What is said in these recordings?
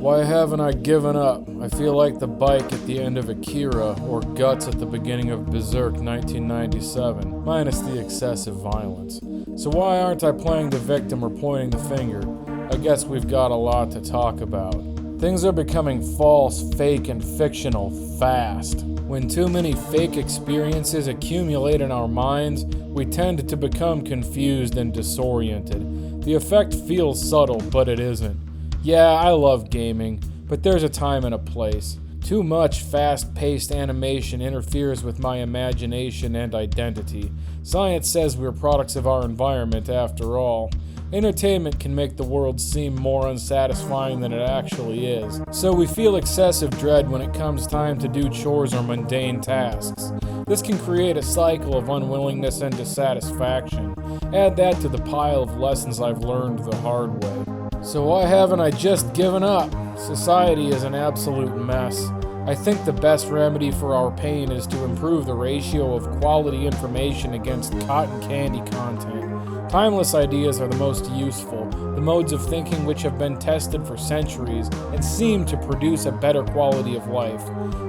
Why haven't I given up? I feel like the bike at the end of Akira or Guts at the beginning of Berserk 1997, minus the excessive violence. So why aren't I playing the victim or pointing the finger? I guess we've got a lot to talk about. Things are becoming false, fake, and fictional fast. When too many fake experiences accumulate in our minds, we tend to become confused and disoriented. The effect feels subtle, but it isn't. Yeah, I love gaming, but there's a time and a place. Too much fast-paced animation interferes with my imagination and identity. Science says we're products of our environment after all. Entertainment can make the world seem more unsatisfying than it actually is. So we feel excessive dread when it comes time to do chores or mundane tasks. This can create a cycle of unwillingness and dissatisfaction. Add that to the pile of lessons I've learned the hard way. So why haven't I just given up? Society is an absolute mess. I think the best remedy for our pain is to improve the ratio of quality information against cotton candy content. Timeless ideas are the most useful, the modes of thinking which have been tested for centuries and seem to produce a better quality of life.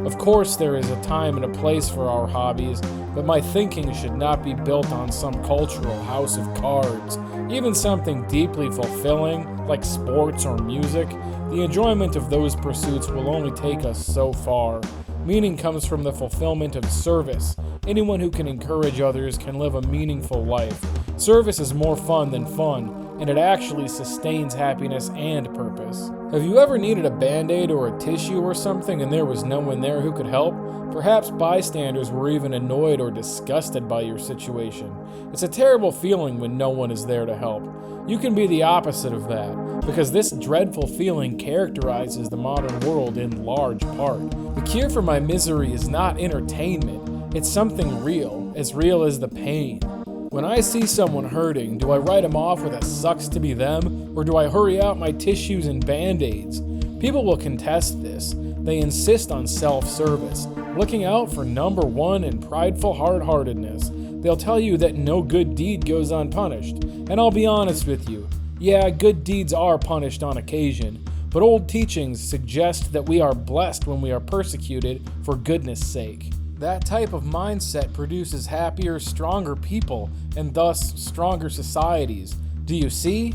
Of course, there is a time and a place for our hobbies, but my thinking should not be built on some cultural house of cards. Even something deeply fulfilling, like sports or music, the enjoyment of those pursuits will only take us so far. Meaning comes from the fulfillment of service. Anyone who can encourage others can live a meaningful life. Service is more fun than fun, and it actually sustains happiness and purpose. Have you ever needed a Band-Aid or a tissue or something and there was no one there who could help? Perhaps bystanders were even annoyed or disgusted by your situation. It's a terrible feeling when no one is there to help. You can be the opposite of that, because this dreadful feeling characterizes the modern world in large part. The cure for my misery is not entertainment. It's something real as the pain. When I see someone hurting, do I write them off with a sucks to be them, or do I hurry out my tissues and Band-Aids? People will contest this. They insist on self-service, looking out for number one in prideful hard-heartedness. They'll tell you that no good deed goes unpunished, and I'll be honest with you. Yeah, good deeds are punished on occasion, but old teachings suggest that we are blessed when we are persecuted for goodness' sake. That type of mindset produces happier, stronger people, and thus stronger societies. Do you see?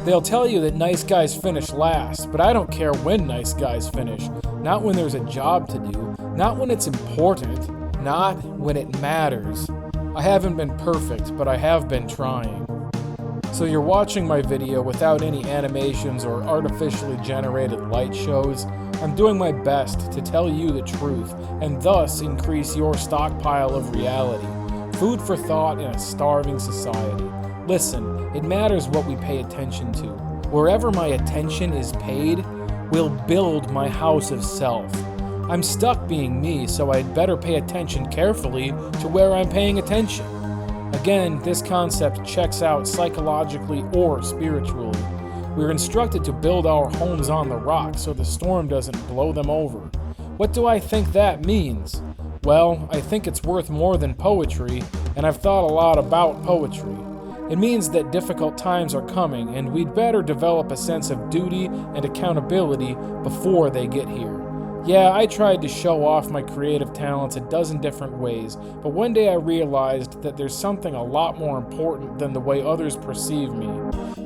They'll tell you that nice guys finish last, but I don't care when nice guys finish. Not when there's a job to do, not when it's important, not when it matters. I haven't been perfect, but I have been trying. So you're watching my video without any animations or artificially generated light shows. I'm doing my best to tell you the truth and thus increase your stockpile of reality. Food for thought in a starving society. Listen, it matters what we pay attention to. Wherever my attention is paid, will build my house of self. I'm stuck being me, so I'd better pay attention carefully to where I'm paying attention. Again, this concept checks out psychologically or spiritually. We're instructed to build our homes on the rock so the storm doesn't blow them over. What do I think that means? Well, I think it's worth more than poetry, and I've thought a lot about poetry. It means that difficult times are coming, and we'd better develop a sense of duty and accountability before they get here. Yeah, I tried to show off my creative talents a dozen different ways, but one day I realized that there's something a lot more important than the way others perceive me.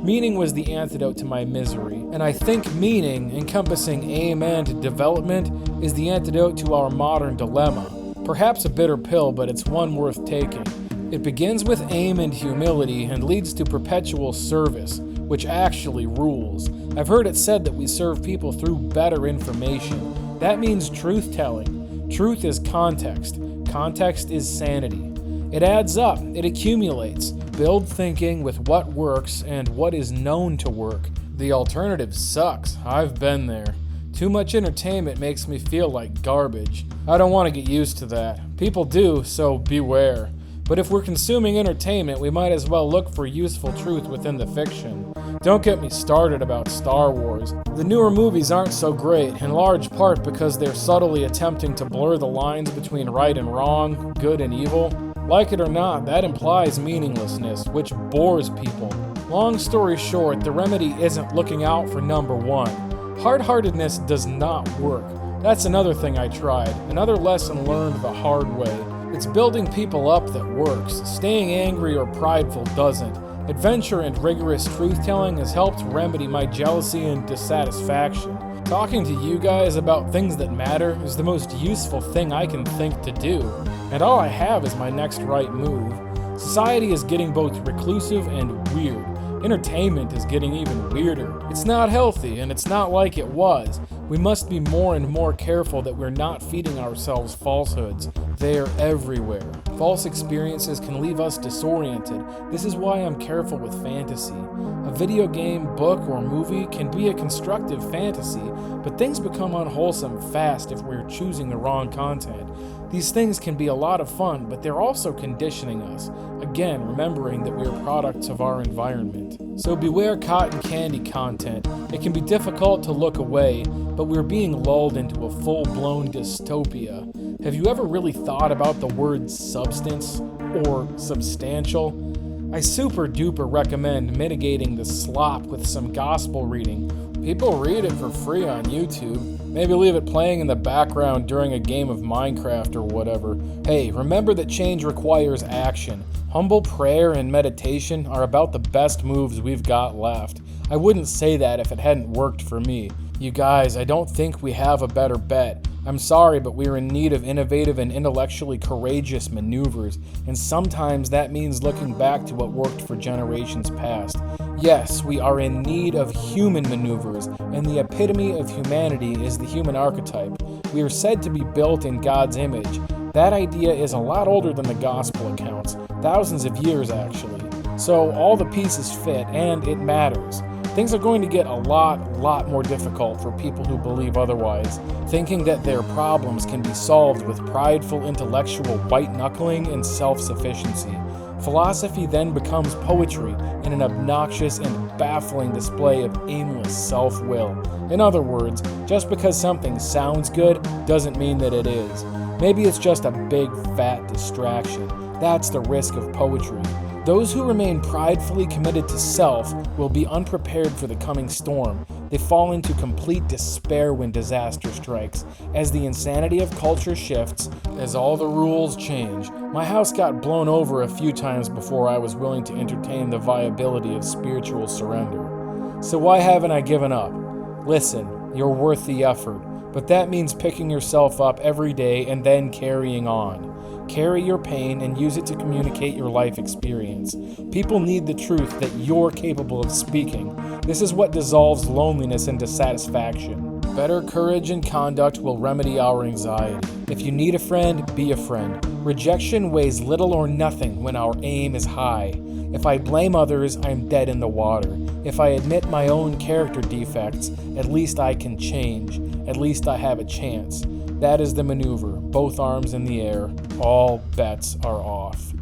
Meaning was the antidote to my misery, and I think meaning, encompassing aim and development, is the antidote to our modern dilemma. Perhaps a bitter pill, but it's one worth taking. It begins with aim and humility and leads to perpetual service, which actually rules. I've heard it said that we serve people through better information. That means truth-telling. Truth is context. Context is sanity. It adds up. It accumulates. Build thinking with what works and what is known to work. The alternative sucks. I've been there. Too much entertainment makes me feel like garbage. I don't want to get used to that. People do, so beware. But if we're consuming entertainment, we might as well look for useful truth within the fiction. Don't get me started about Star Wars. The newer movies aren't so great, in large part because they're subtly attempting to blur the lines between right and wrong, good and evil. Like it or not, that implies meaninglessness, which bores people. Long story short, the remedy isn't looking out for number one. Hard-heartedness does not work. That's another thing I tried, another lesson learned the hard way. It's building people up that works. Staying angry or prideful doesn't. Adventure and rigorous truth-telling has helped remedy my jealousy and dissatisfaction. Talking to you guys about things that matter is the most useful thing I can think to do, and all I have is my next right move. Society is getting both reclusive and weird. Entertainment is getting even weirder. It's not healthy, and it's not like it was. We must be more and more careful that we're not feeding ourselves falsehoods. They are everywhere. False experiences can leave us disoriented. This is why I'm careful with fantasy. A video game, book, or movie can be a constructive fantasy, but things become unwholesome fast if we're choosing the wrong content. These things can be a lot of fun, but they're also conditioning us. Again, remembering that we're products of our environment. So beware cotton candy content. It can be difficult to look away, but we're being lulled into a full-blown dystopia. Have you ever really thought about the word substance or substantial? I super duper recommend mitigating the slop with some gospel reading. People read it for free on YouTube. Maybe leave it playing in the background during a game of Minecraft or whatever. Hey, remember that change requires action. Humble prayer and meditation are about the best moves we've got left. I wouldn't say that if it hadn't worked for me. You guys, I don't think we have a better bet. I'm sorry, but we're in need of innovative and intellectually courageous maneuvers, and sometimes that means looking back to what worked for generations past. Yes, we are in need of human maneuvers, and the epitome of humanity is the human archetype. We are said to be built in God's image. That idea is a lot older than the gospel accounts, thousands of years actually. So all the pieces fit, and it matters. Things are going to get a lot more difficult for people who believe otherwise, thinking that their problems can be solved with prideful intellectual white-knuckling and self-sufficiency. Philosophy then becomes poetry in an obnoxious and baffling display of aimless self-will. In other words, just because something sounds good doesn't mean that it is. Maybe it's just a big fat distraction. That's the risk of poetry. Those who remain pridefully committed to self will be unprepared for the coming storm. They fall into complete despair when disaster strikes. As the insanity of culture shifts, as all the rules change, my house got blown over a few times before I was willing to entertain the viability of spiritual surrender. So why haven't I given up? Listen, you're worth the effort, but that means picking yourself up every day and then carrying on. Carry your pain and use it to communicate your life experience. People need the truth that you're capable of speaking. This is what dissolves loneliness and dissatisfaction. Better courage and conduct will remedy our anxiety. If you need a friend, be a friend. Rejection weighs little or nothing when our aim is high. If I blame others, I'm dead in the water. If I admit my own character defects, at least I can change. At least I have a chance. That is the maneuver, both arms in the air. All bets are off.